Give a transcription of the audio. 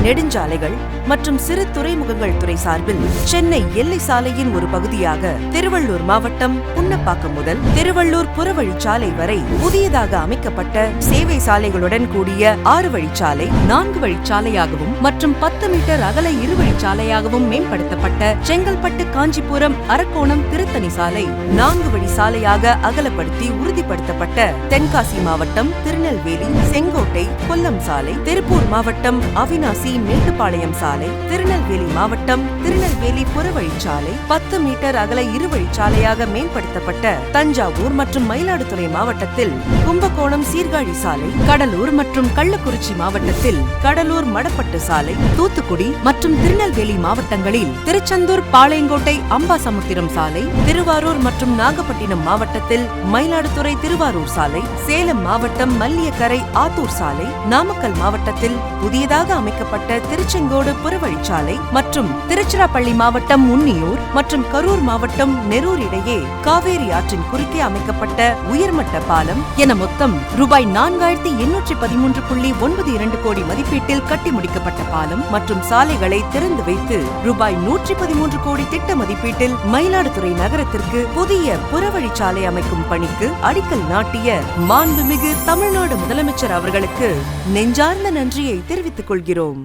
நெடுஞ்சாலைகள் மற்றும் சிறு துறைமுகங்கள் துறை சார்பில் சென்னை எல்லை சாலையின் ஒரு பகுதியாக திருவள்ளூர் மாவட்டம் புன்னப்பாக்கம் முதல் திருவள்ளூர் புறவழிச்சாலை வரை புதியதாக அமைக்கப்பட்ட சேவை சாலைகளுடன் கூடிய 6 வழிச்சாலை 4 வழிச்சாலையாகவும் மற்றும் 10 மீட்டர் அகல இருவழிச்சாலையாகவும் மேம்படுத்தப்பட்ட செங்கல்பட்டு காஞ்சிபுரம் அரக்கோணம் திருத்தணி சாலை 4 வழி சாலையாக அகலப்படுத்தி உறுதிப்படுத்தப்பட்ட தென்காசி மாவட்டம் திருநெல்வேலி செங்கோட்டை கொல்லம் சாலை, திருப்பூர் மாவட்டம் அவிநாசி மேட்டுப்பாளையம் சாலை, திருநெல்வேலி மாவட்டம் திருநெல்வேலி புறவழிச்சாலை 10 மீட்டர் அகல இருவழிச்சாலையாக மேம்படுத்தப்பட்ட தஞ்சாவூர் மற்றும் மயிலாடுதுறை மாவட்டத்தில் கும்பகோணம் சீர்காழி சாலை, கடலூர் மற்றும் கள்ளக்குறிச்சி மாவட்டத்தில் கடலூர் மடப்பட்டு சாலை, தூத்துக்குடி மற்றும் திருநெல்வேலி மாவட்டங்களில் திருச்செந்தூர் பாளையங்கோட்டை அம்பாசமுத்திரம் சாலை, திருவாரூர் மற்றும் நாகப்பட்டினம் மாவட்டத்தில் மயிலாடுதுறை திருவாரூர் சாலை, சேலம் மாவட்டம் மல்லியக்கரை ஆத்தூர் சாலை, நாமக்கல் மாவட்டத்தில் புதியதாக அமைக்கப்பட்ட திருச்செங்கோடு புறவழிச்சாலை மற்றும் திருச்சிராப்பள்ளி மாவட்டம் உன்னியூர் மற்றும் கரூர் மாவட்டம் நெரூர் இடையே காவேரி ஆற்றின் குறுக்கே அமைக்கப்பட்ட உயர்மட்ட பாலம் என மொத்தம் ரூபாய் 4813.92 கோடி மதிப்பீட்டில் கட்டி முடிக்கப்பட்ட பாலம் மற்றும் சாலைகளை திறந்து வைத்து ரூபாய் 113 கோடி திட்ட மதிப்பீட்டில் மயிலாடுதுறை நகரத்திற்கு புதிய புறவழிச்சாலை அமைக்கும் பணிக்கு அடிக்கல் நாட்டிய மாண்புமிகு தமிழ்நாடு முதலமைச்சர் அவர்களுக்கு நெஞ்சார்ந்த நன்றியை தெரிவித்துக் கொள்கிறோம்.